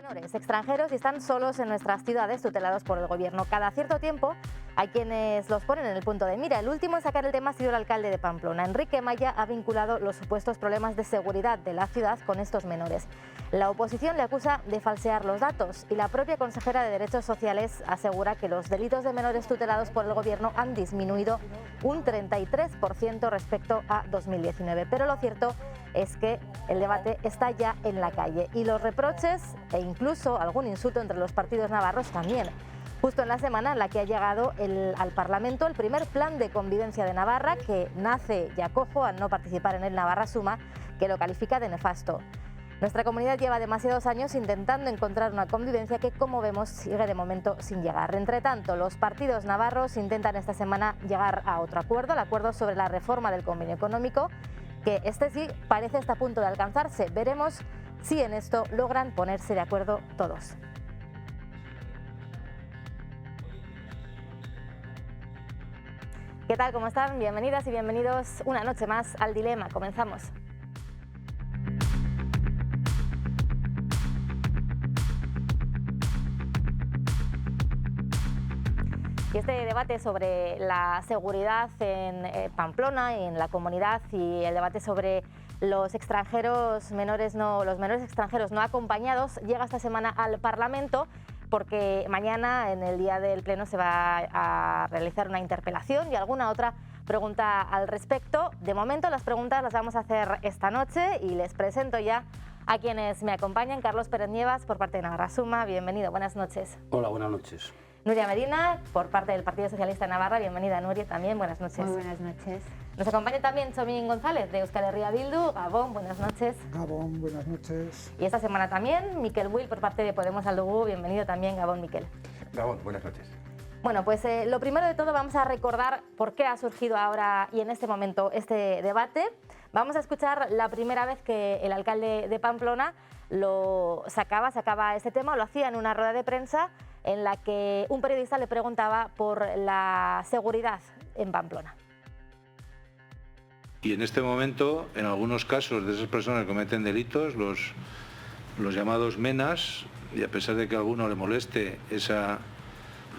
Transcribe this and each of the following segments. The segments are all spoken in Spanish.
Menores extranjeros y están solos en nuestras ciudades tutelados por el gobierno. Cada cierto tiempo hay quienes los ponen en el punto de mira. El último en sacar el tema ha sido el alcalde de Pamplona. Enrique Maya ha vinculado los supuestos problemas de seguridad de la ciudad con estos menores. La oposición le acusa de falsear los datos y la propia consejera de Derechos Sociales asegura que los delitos de menores tutelados por el gobierno han disminuido un 33% respecto a 2019. Pero lo cierto es que el debate está ya en la calle y los reproches e incluso algún insulto entre los partidos navarros también. Justo en la semana en la que ha llegado al Parlamento el primer plan de convivencia de Navarra, que nace ya cojo al no participar en el Navarra Suma, que lo califica de nefasto. Nuestra comunidad lleva demasiados años intentando encontrar una convivencia que, como vemos, sigue de momento sin llegar. Entre tanto, los partidos navarros intentan esta semana llegar a otro acuerdo, el acuerdo sobre la reforma del convenio económico, que este sí parece estar a punto de alcanzarse. Veremos si en esto logran ponerse de acuerdo todos. ¿Qué tal? ¿Cómo están? Bienvenidas y bienvenidos una noche más al Dilema. Comenzamos. Y este debate sobre la seguridad en Pamplona y en la comunidad y el debate sobre los menores extranjeros no acompañados llega esta semana al Parlamento, porque mañana, en el día del Pleno, se va a realizar una interpelación y alguna otra pregunta al respecto. De momento, las preguntas las vamos a hacer esta noche y les presento ya a quienes me acompañan. Carlos Pérez Nievas, por parte de Navarra Suma, bienvenido, buenas noches. Hola, buenas noches. Nuria Medina, por parte del Partido Socialista de Navarra, bienvenida Nuria también, buenas noches. Muy buenas noches. Nos acompaña también Txomin González, de Euskal Herria Bildu. Gabón, buenas noches. Gabón, buenas noches. Y esta semana también Mikel Will, por parte de Podemos Aldugu, bienvenido también, Gabón, Mikel. Gabón, buenas noches. Bueno, pues lo primero de todo vamos a recordar por qué ha surgido ahora y en este momento este debate. Vamos a escuchar la primera vez que el alcalde de Pamplona sacaba este tema, lo hacía en una rueda de prensa en la que un periodista le preguntaba por la seguridad en Pamplona. Y en este momento, en algunos casos de esas personas que cometen delitos, los llamados menas, y a pesar de que a alguno le moleste esa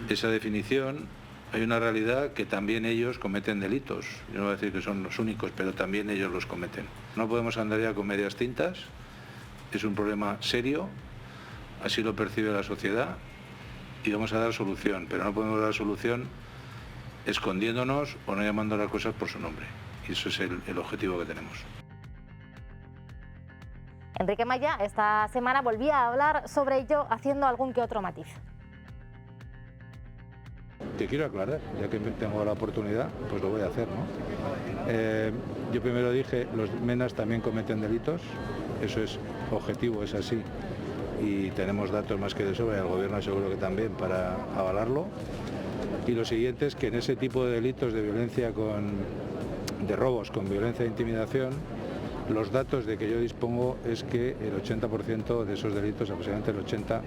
definición, hay una realidad que también ellos cometen delitos. Yo no voy a decir que son los únicos, pero también ellos los cometen. No podemos andar ya con medias tintas, es un problema serio, así lo percibe la sociedad y vamos a dar solución, pero no podemos dar solución escondiéndonos o no llamando a las cosas por su nombre. Y eso es el objetivo que tenemos. Enrique Maya esta semana volvía a hablar sobre ello haciendo algún que otro matiz. Te quiero aclarar, ya que tengo la oportunidad, pues lo voy a hacer, ¿no? Yo primero dije, los menas también cometen delitos, eso es objetivo, es así, y tenemos datos más que de sobra, y el gobierno seguro que también, para avalarlo. Y lo siguiente es que en ese tipo de delitos de violencia de robos con violencia e intimidación, los datos de que yo dispongo es que el 80% de esos delitos, aproximadamente el 80%,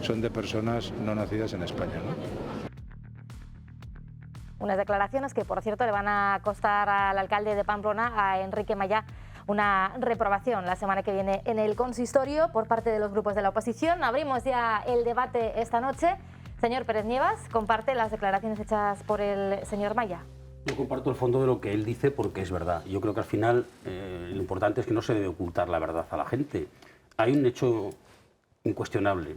son de personas no nacidas en España, ¿no? Unas declaraciones que, por cierto, le van a costar al alcalde de Pamplona, a Enrique Maya, una reprobación la semana que viene en el consistorio por parte de los grupos de la oposición. Abrimos ya el debate esta noche. Señor Pérez Nievas, ¿comparte las declaraciones hechas por el señor Maya? Yo comparto el fondo de lo que él dice porque es verdad. Yo creo que al final lo importante es que no se debe ocultar la verdad a la gente. Hay un hecho incuestionable.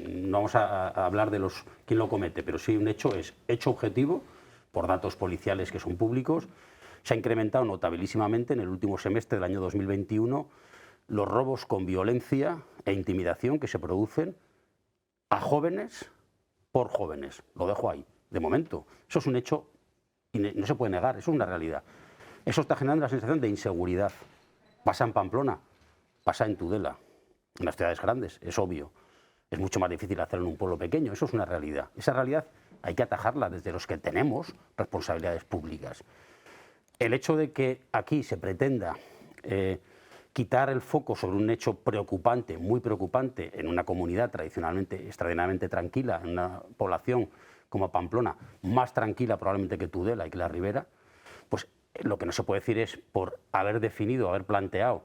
No vamos a hablar de quién lo comete, pero sí un hecho es hecho objetivo por datos policiales que son públicos. Se ha incrementado notabilísimamente en el último semestre del año 2021 los robos con violencia e intimidación que se producen a jóvenes por jóvenes. Lo dejo ahí, de momento. Eso es un hecho y no se puede negar, eso es una realidad. Eso está generando una sensación de inseguridad. Pasa en Pamplona, pasa en Tudela, en las ciudades grandes, es obvio. Es mucho más difícil hacerlo en un pueblo pequeño, eso es una realidad. Esa realidad hay que atajarla desde los que tenemos responsabilidades públicas. El hecho de que aquí se pretenda quitar el foco sobre un hecho preocupante, muy preocupante, en una comunidad tradicionalmente, extraordinariamente tranquila, en una población como Pamplona, más tranquila probablemente que Tudela y que la Ribera, pues lo que no se puede decir es, por haber definido, haber planteado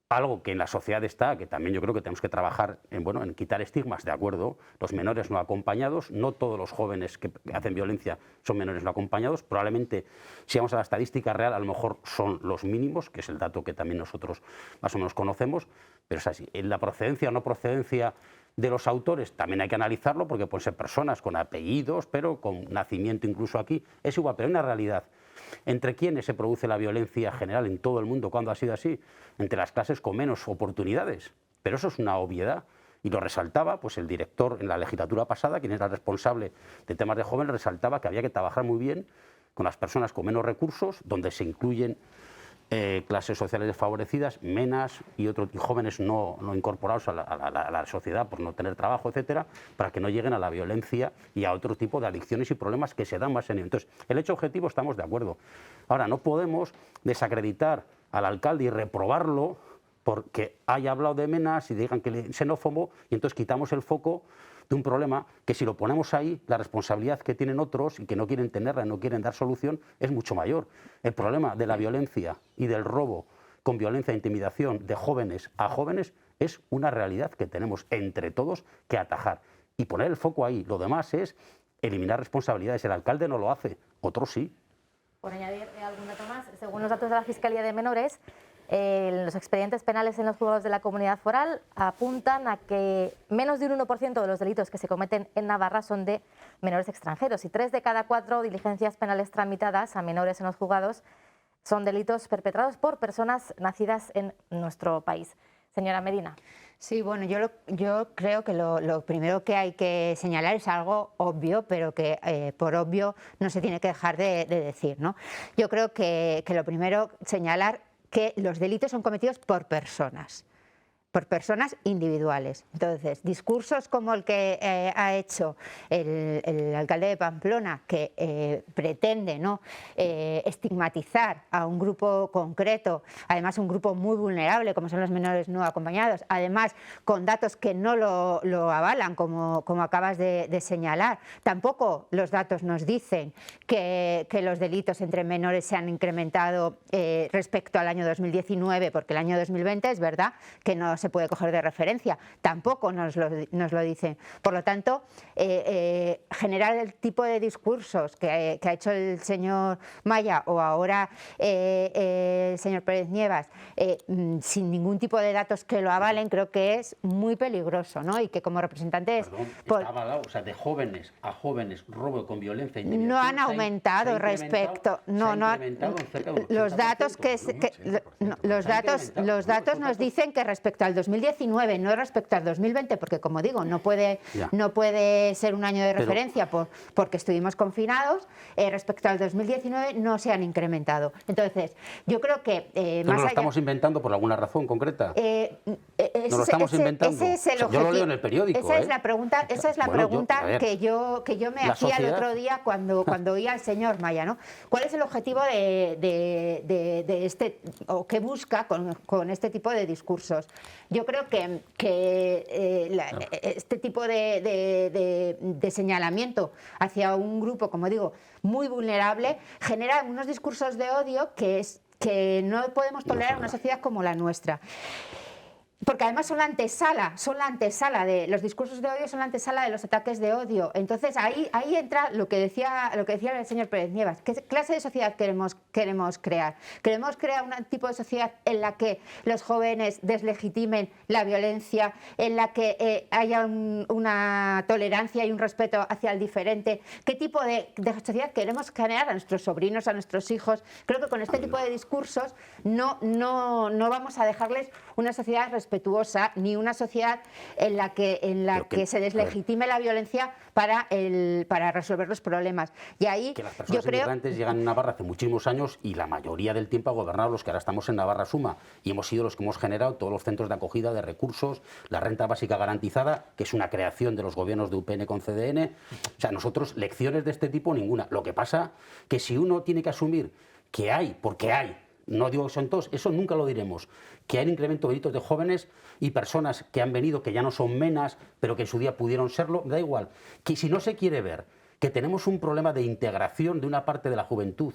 algo que en la sociedad está, que también yo creo que tenemos que trabajar en, bueno, en quitar estigmas, de acuerdo, los menores no acompañados, no todos los jóvenes que hacen violencia son menores no acompañados, probablemente si vamos a la estadística real a lo mejor son los mínimos, que es el dato que también nosotros más o menos conocemos, pero es así. En la procedencia o no procedencia de los autores también hay que analizarlo porque pueden ser personas con apellidos, pero con nacimiento incluso aquí, es igual, pero hay una realidad. ¿Entre quiénes se produce la violencia general en todo el mundo? ¿Cuándo ha sido así? Entre las clases con menos oportunidades. Pero eso es una obviedad. Y lo resaltaba pues, el director en la legislatura pasada, quien era responsable de temas de jóvenes, resaltaba que había que trabajar muy bien con las personas con menos recursos, donde se incluyen clases sociales desfavorecidas, menas y jóvenes no incorporados a la sociedad por no tener trabajo, etcétera, para que no lleguen a la violencia y a otro tipo de adicciones y problemas que se dan más en ello. Entonces, el hecho objetivo estamos de acuerdo. Ahora, no podemos desacreditar al alcalde y reprobarlo porque haya hablado de menas y digan que es xenófobo y entonces quitamos el foco de un problema que si lo ponemos ahí, la responsabilidad que tienen otros y que no quieren tenerla, no quieren dar solución, es mucho mayor. El problema de la violencia y del robo con violencia e intimidación de jóvenes a jóvenes es una realidad que tenemos entre todos que atajar y poner el foco ahí. Lo demás es eliminar responsabilidades. El alcalde no lo hace, otros sí. Por añadir algún dato más, según los datos de la Fiscalía de Menores, los expedientes penales en los juzgados de la Comunidad Foral apuntan a que menos de un 1% de los delitos que se cometen en Navarra son de menores extranjeros y 3 de cada 4 diligencias penales tramitadas a menores en los juzgados son delitos perpetrados por personas nacidas en nuestro país. Señora Medina. Sí, bueno, yo creo que lo primero que hay que señalar es algo obvio, pero que por obvio no se tiene que dejar de decir, ¿no? Yo creo que lo primero señalar que los delitos son cometidos por personas individuales. Entonces, discursos como el que ha hecho el alcalde de Pamplona, que pretende, ¿no?, estigmatizar a un grupo concreto, además un grupo muy vulnerable como son los menores no acompañados, además con datos que no lo avalan, como acabas de señalar. Tampoco los datos nos dicen que los delitos entre menores se han incrementado respecto al año 2019, porque el año 2020 es verdad que no se puede coger de referencia, tampoco nos lo dicen. Por lo tanto, generar el tipo de discursos que ha hecho el señor Maya o ahora el señor Pérez Nievas, sin ningún tipo de datos que lo avalen, creo que es muy peligroso, ¿no? Y que como representantes... Está avalado, o sea, de jóvenes a jóvenes, robo con violencia, intimidación, no han aumentado respecto... Los datos los datos nos dicen que respecto al 2019, no respecto al 2020, porque como digo, no puede ser un año de referencia porque estuvimos confinados, respecto al 2019 no se han incrementado. Entonces, yo creo que... ¿Nos lo estamos inventando por alguna razón concreta? ¿Nos lo estamos inventando? Ese es el yo lo leo en el periódico. Esa es la pregunta, que yo me hacía el otro día cuando oía al señor Maya, ¿no? ¿Cuál es el objetivo de este, o qué busca con este tipo de discursos? Yo creo que este tipo de señalamiento hacia un grupo, como digo, muy vulnerable, genera unos discursos de odio que no podemos tolerar en una sociedad como la nuestra. Porque además son la antesala de los discursos de odio, son la antesala de los ataques de odio. Entonces ahí entra lo que decía el señor Pérez Nievas. ¿Qué clase de sociedad queremos crear? ¿Queremos crear un tipo de sociedad en la que los jóvenes deslegitimen la violencia, en la que haya una tolerancia y un respeto hacia el diferente? ¿Qué tipo de sociedad queremos crear a nuestros sobrinos, a nuestros hijos? Creo que con este tipo de discursos no vamos a dejarles una sociedad respetuosa ni una sociedad en la que se deslegitime la violencia para resolver los problemas. Y ahí que las personas inmigrantes llegan a Navarra hace muchísimos años y la mayoría del tiempo ha gobernado los que ahora estamos en Navarra Suma y hemos sido los que hemos generado todos los centros de acogida de recursos, la renta básica garantizada, que es una creación de los gobiernos de UPN con CDN. O sea, nosotros lecciones de este tipo ninguna. Lo que pasa que si uno tiene que asumir que hay, porque hay, no digo que son todos, eso nunca lo diremos, que hay un incremento de delitos de jóvenes y personas que han venido, que ya no son menas, pero que en su día pudieron serlo, da igual. Que si no se quiere ver que tenemos un problema de integración de una parte de la juventud,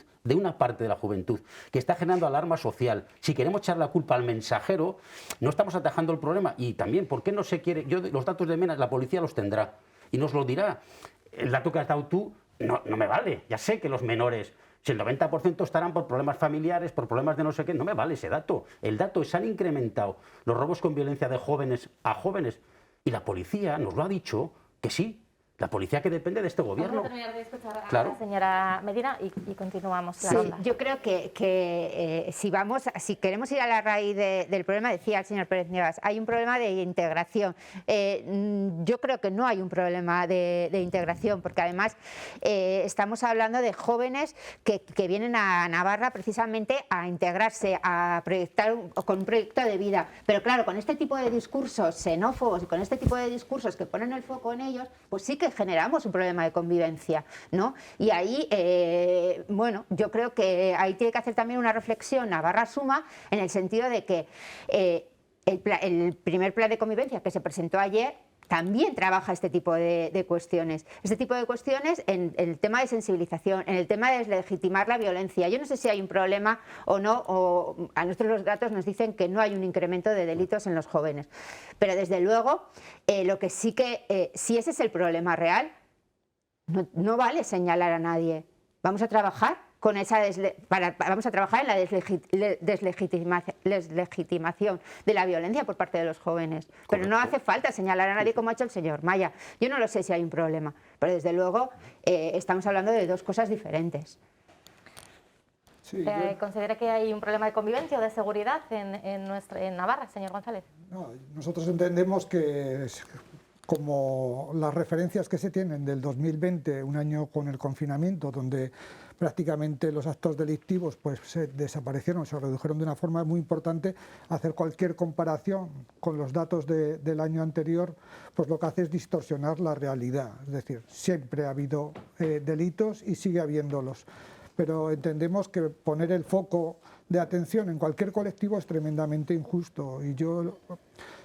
que está generando alarma social. Si queremos echar la culpa al mensajero, no estamos atajando el problema. Y también, ¿por qué no se quiere? Los datos de Mena, la policía los tendrá y nos lo dirá. El dato que has dado tú no me vale. Ya sé que los menores, si el 90% estarán por problemas familiares, por problemas de no sé qué, no me vale ese dato. El dato es, se han incrementado los robos con violencia de jóvenes a jóvenes. Y la policía nos lo ha dicho que sí. La policía que depende de este gobierno. Vamos a terminar de escuchar a Claro. la señora Medina y continuamos la Sí, ronda. yo creo que si queremos ir a la raíz del problema, decía el señor Pérez Nieves, hay un problema de integración. Yo creo que no hay un problema de integración, porque además estamos hablando de jóvenes que vienen a Navarra precisamente a integrarse, a proyectar con un proyecto de vida. Pero claro, con este tipo de discursos xenófobos y con este tipo de discursos que ponen el foco en ellos, pues sí que generamos un problema de convivencia, ¿no? Y ahí, bueno, yo creo que ahí tiene que hacer también una reflexión Navarra Suma, en el sentido de que el primer plan de convivencia que se presentó ayer también trabaja este tipo de cuestiones. Este tipo de cuestiones en el tema de sensibilización, en el tema de deslegitimar la violencia. Yo no sé si hay un problema o no, o a nosotros los datos nos dicen que no hay un incremento de delitos en los jóvenes. Pero desde luego, lo que sí que, si ese es el problema real, no vale señalar a nadie. Vamos a trabajar con esa vamos a trabajar en la deslegitimación de la violencia por parte de los jóvenes. Pero no hace falta señalar a nadie como ha hecho el señor Maya. Yo no lo sé si hay un problema, pero desde luego estamos hablando de dos cosas diferentes. Sí, ¿Considera que hay un problema de convivencia o de seguridad en Navarra, señor González? no, nosotros entendemos que como las referencias que se tienen del 2020, un año con el confinamiento, donde prácticamente los actos delictivos pues se desaparecieron, se redujeron de una forma muy importante, hacer cualquier comparación con los datos del año anterior, pues lo que hace es distorsionar la realidad. Es decir, siempre ha habido delitos y sigue habiéndolos, pero entendemos que poner el foco de atención en cualquier colectivo es tremendamente injusto. Y yo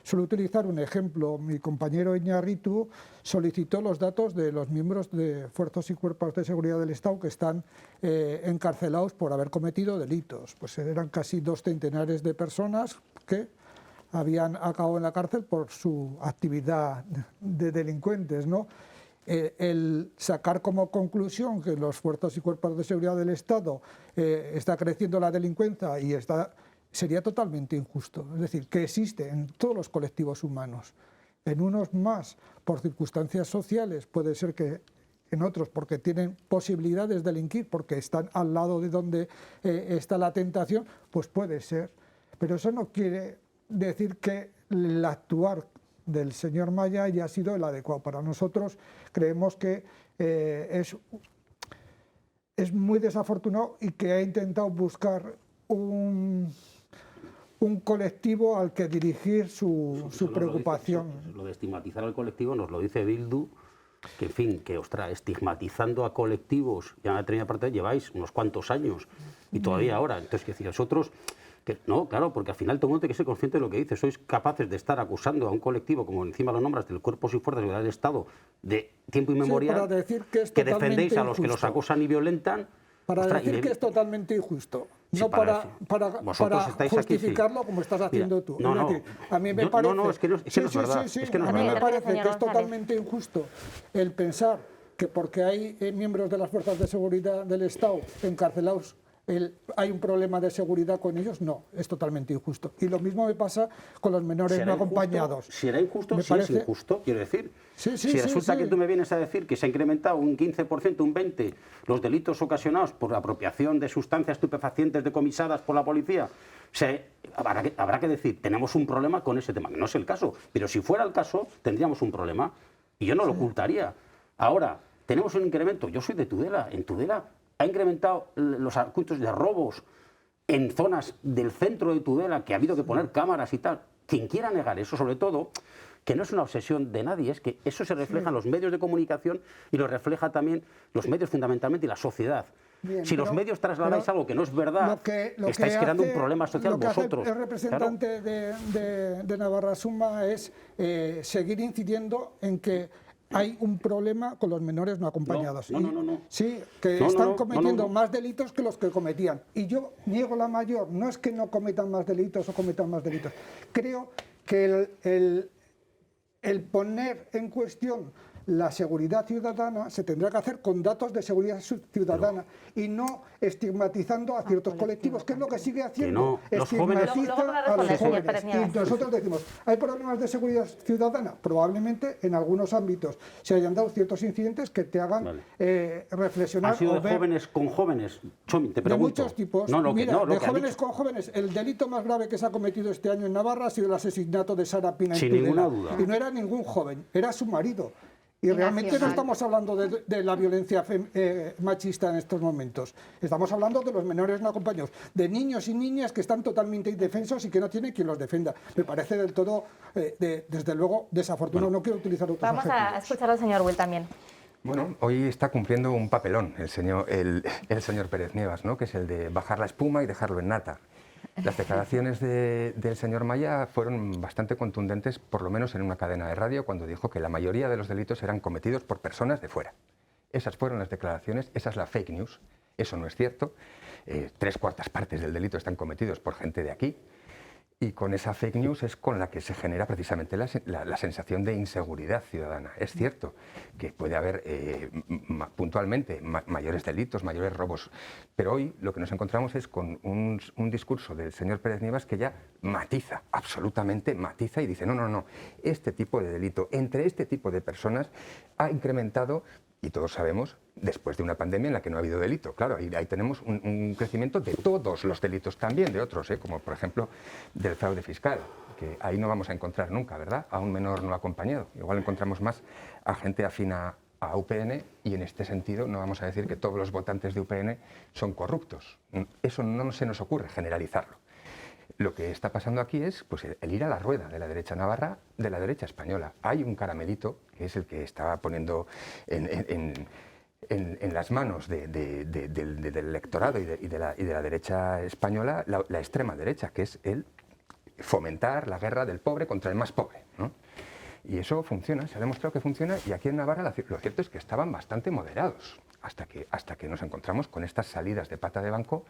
suelo utilizar un ejemplo. Mi compañero Iñárritu solicitó los datos de los miembros de fuerzas y cuerpos de seguridad del Estado que están encarcelados por haber cometido delitos. Pues eran casi 2 centenares de personas que habían acabado en la cárcel por su actividad de delincuentes, ¿no? El sacar como conclusión que los fuerzas y cuerpos de seguridad del Estado está creciendo la delincuencia y sería totalmente injusto. Es decir, que existe en todos los colectivos humanos, en unos más por circunstancias sociales, puede ser que en otros porque tienen posibilidades de delinquir, porque están al lado de donde está la tentación, pues puede ser. Pero eso no quiere decir que el actuar del señor Maya ya ha sido el adecuado. Para nosotros creemos que es muy desafortunado y que ha intentado buscar un colectivo al que dirigir su preocupación. Lo de estigmatizar al colectivo nos lo dice Bildu, que en fin, que ostras, estigmatizando a colectivos, ya en la determinada parte lleváis unos cuantos años y todavía ahora. Entonces, que decir, nosotros... No, claro, porque al final todo el mundo tiene que ser consciente de lo que dice. Sois capaces de estar acusando a un colectivo, como encima lo nombras, del Cuerpos y Fuerzas de Seguridad del Estado, de tiempo inmemorial, para decir que defendéis a los que los acosan y violentan. Para decir que es totalmente injusto, no para justificarlo como estás haciendo tú. No, no, a mí me parece, no, es que no es verdad. A mí me parece que es totalmente injusto el pensar que porque hay miembros de las fuerzas de seguridad del Estado encarcelados, hay un problema de seguridad con ellos. No, es totalmente injusto. Y lo mismo me pasa con los menores no acompañados. Si era injusto, sí es injusto, quiero decir. Si resulta que tú me vienes a decir que se ha incrementado un 15%, un 20% los delitos ocasionados por la apropiación de sustancias estupefacientes decomisadas por la policía, habrá que decir, tenemos un problema con ese tema. No es el caso, pero si fuera el caso, tendríamos un problema. Y yo no lo ocultaría. Ahora, tenemos un incremento. Yo soy de Tudela. En Tudela ha incrementado los actos de robos en zonas del centro de Tudela, que ha habido que poner cámaras y tal. Quien quiera negar eso, sobre todo, que no es una obsesión de nadie, es que eso se refleja en los medios de comunicación y lo refleja también los medios fundamentalmente y la sociedad. Bien, si los medios trasladáis algo que no es verdad, estáis creando un problema social vosotros. El representante de Navarra Suma es seguir incidiendo en que hay un problema con los menores no acompañados. No. Sí, que están cometiendo más delitos que los que cometían. Y yo niego la mayor. No es que no cometan más delitos o cometan más delitos. Creo que el poner en cuestión la seguridad ciudadana se tendrá que hacer con datos de seguridad ciudadana y no estigmatizando a ciertos colectivos, que es lo que sigue haciendo. Los jóvenes... Estigmatiza a los jóvenes. Y nosotros decimos, ¿hay problemas de seguridad ciudadana? Probablemente en algunos ámbitos se hayan dado ciertos incidentes que te hagan reflexionar. ¿Ha sido o de ver jóvenes con jóvenes? Chomi, te pregunto. De muchos tipos. Mira, de jóvenes con jóvenes. El delito más grave que se ha cometido este año en Navarra ha sido el asesinato de Sara Pina en Sin Tudela. ninguna duda. Y no era ningún joven, era su marido. Y realmente no estamos hablando de la violencia machista en estos momentos. Estamos hablando de los menores no acompañados, de niños y niñas que están totalmente indefensos y que no tienen quien los defenda. Me parece del todo, desde luego, desafortunado. No quiero utilizar otros Vamos a escuchar al señor Will también. Bueno, hoy está cumpliendo un papelón el señor Pérez Nievas, ¿no? Que es el de bajar la espuma y dejarlo en nata. Las declaraciones del señor Maya fueron bastante contundentes, por lo menos en una cadena de radio, cuando dijo que la mayoría de los delitos eran cometidos por personas de fuera. Esas fueron las declaraciones, esa es la fake news, eso no es cierto. 3/4 partes del delito están cometidos por gente de aquí. Y con esa fake news es con la que se genera precisamente la sensación de inseguridad ciudadana. Es cierto que puede haber puntualmente mayores delitos, mayores robos, pero hoy lo que nos encontramos es con un discurso del señor Pérez Nievas que ya matiza, absolutamente matiza y dice no, este tipo de delito entre este tipo de personas ha incrementado. Y todos sabemos, después de una pandemia en la que no ha habido delito, claro, ahí tenemos un crecimiento de todos los delitos también, de otros, como por ejemplo del fraude fiscal, que ahí no vamos a encontrar nunca, ¿verdad?, a un menor no acompañado. Igual encontramos más a gente afina a UPN y en este sentido no vamos a decir que todos los votantes de UPN son corruptos. Eso no se nos ocurre generalizarlo. Lo que está pasando aquí es pues, el ir a la rueda de la derecha navarra, de la derecha española. Hay un caramelito, que es el que está poniendo en las manos del electorado y de la derecha española la extrema derecha, que es el fomentar la guerra del pobre contra el más pobre, ¿no? Y eso funciona, se ha demostrado que funciona, y aquí en Navarra lo cierto es que estaban bastante moderados, hasta que nos encontramos con estas salidas de pata de banco,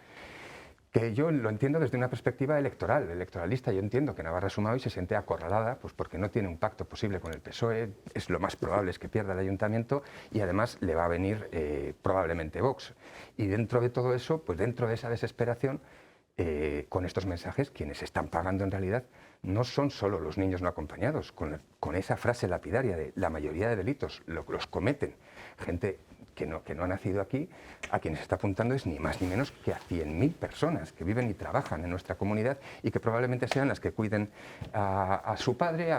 que yo lo entiendo desde una perspectiva electoralista. Yo entiendo que Navarra Suma hoy se siente acorralada, pues porque no tiene un pacto posible con el PSOE, es lo más probable es que pierda el ayuntamiento y además le va a venir probablemente Vox. Y dentro de todo eso, pues dentro de esa desesperación, con estos mensajes, quienes están pagando en realidad no son solo los niños no acompañados, con esa frase lapidaria de la mayoría de delitos los cometen gente que no ha nacido aquí, a quienes está apuntando es ni más ni menos que a 100.000 personas que viven y trabajan en nuestra comunidad y que probablemente sean las que cuiden a su padre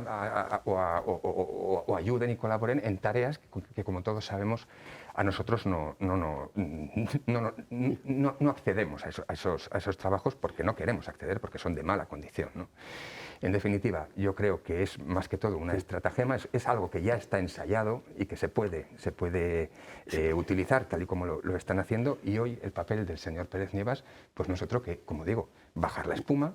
o ayuden y colaboren en tareas que como todos sabemos, a nosotros no accedemos a esos trabajos porque no queremos acceder, porque son de mala condición, ¿no? En definitiva, yo creo que es más que todo una estratagema, es algo que ya está ensayado y que se puede utilizar tal y como lo están haciendo, y hoy el papel del señor Pérez Nievas pues no es otro que, como digo, bajar la espuma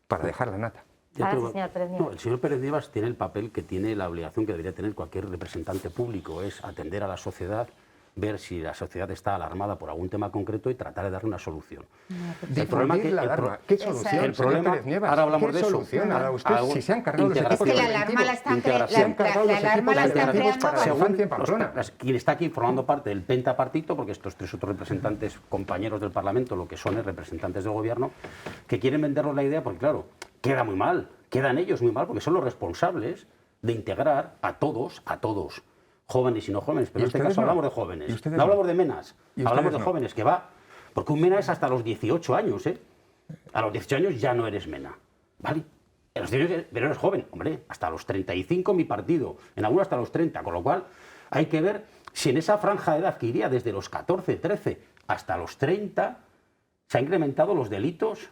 para dejar la nata. El señor Pérez Nievas tiene el papel que tiene la obligación que debería tener cualquier representante público, es atender a la sociedad, ver si la sociedad está alarmada por algún tema concreto y tratar de darle una solución. El problema que la alarma. ¿Qué solución? El problema, Pérez Nievas, ahora hablamos ¿qué de eso. solución ha dado usted? Si se han cargado los equipos Es que la alarma la están creando. Quien está aquí formando parte del pentapartito, porque estos tres otros representantes, compañeros del Parlamento, lo que son es representantes del Gobierno, que quieren vendernos la idea, porque claro, queda muy mal, quedan ellos muy mal, porque son los responsables de integrar a todos, jóvenes y no jóvenes, pero en este caso hablamos de jóvenes, no hablamos de menas, hablamos de jóvenes, que va, porque un mena es hasta los 18 años, ¿eh? A los 18 años ya no eres mena, ¿vale? A los 18 años, pero eres joven, hombre, hasta los 35 mi partido, en algunos hasta los 30, con lo cual hay que ver si en esa franja de edad que iría desde los 14, 13 hasta los 30, se han incrementado los delitos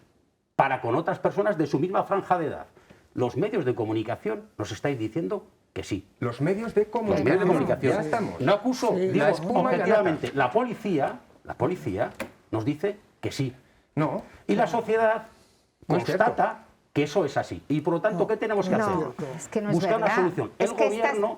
para con otras personas de su misma franja de edad. Los medios de comunicación nos estáis diciendo que sí. Los medios de comunicación. Ya estamos. No acuso, digo, objetivamente. La policía nos dice que sí. No. Y la sociedad constata que eso es así. Y por lo tanto, ¿qué tenemos que hacer? Es que no es Buscar una verdad. solución. Es El que gobierno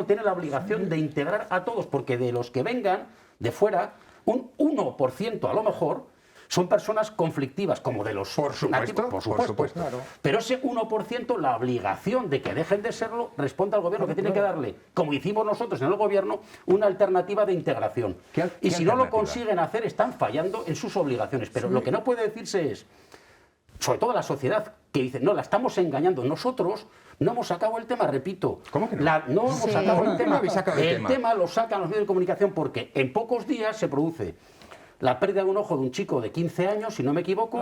tiene la obligación de integrar a todos, porque de los que vengan de fuera, un 1% a lo mejor son personas conflictivas, como de los nativos, por supuesto. Claro. Pero ese 1%, la obligación de que dejen de serlo, responde al gobierno, que tiene que darle, como hicimos nosotros en el gobierno, una alternativa de integración. Y si no lo consiguen hacer, están fallando en sus obligaciones. Pero lo que no puede decirse es, sobre todo la sociedad, que dice, no, la estamos engañando. Nosotros no hemos sacado el tema, repito. ¿Cómo que no? No hemos sacado el tema. habéis sacado el tema? El tema lo sacan los medios de comunicación porque en pocos días se produce la pérdida de un ojo de un chico de 15 años, si no me equivoco,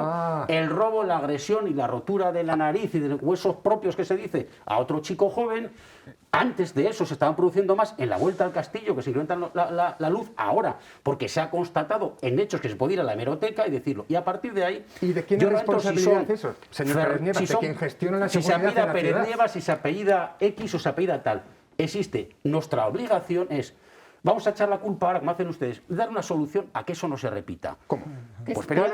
el robo, la agresión y la rotura de la nariz y de los huesos propios que se dice a otro chico joven. Antes de eso se estaban produciendo más en la Vuelta al Castillo, que se incrementa la luz ahora, porque se ha constatado en hechos que se puede ir a la hemeroteca y decirlo. Y a partir de ahí... ¿Y de quién es responsabilidad eso, señor Pérez Nievas? ¿De quién gestiona la seguridad de la ciudad? Si se apellida Pérez Nievas, si se apellida X o se apellida tal. Existe. Nuestra obligación es... Vamos a echar la culpa ahora, como hacen ustedes, dar una solución a que eso no se repita. ¿Cómo? Pues primero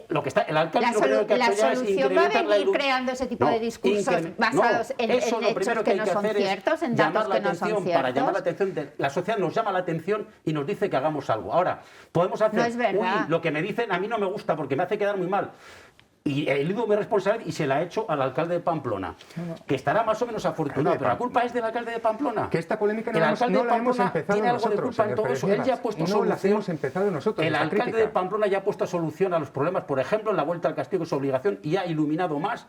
lo que está el alcalde lo primero que ha la hecho ya es solución va a incrementar venir creando ese tipo de discursos basados en hechos que no son ciertos, en datos que no son ciertos. Para llamar la atención, la sociedad nos llama la atención y nos dice que hagamos algo. Ahora, podemos hacer, No es verdad. lo que me dicen a mí no me gusta porque me hace quedar muy mal. Y eludo mi responsabilidad y se la ha hecho al alcalde de Pamplona, que estará más o menos afortunado, pero la culpa es del alcalde de Pamplona. Que esta polémica no el alcalde no de la hemos Pamplona empezado tiene algo de nosotros, culpa en señor todo Pérez eso. Él ya ha Nievas. puesto No solución. las hemos empezado nosotros. El esta alcalde crítica. de Pamplona ya ha puesto solución a los problemas, por ejemplo, en la Vuelta al Castillo, que es su obligación, y ha iluminado más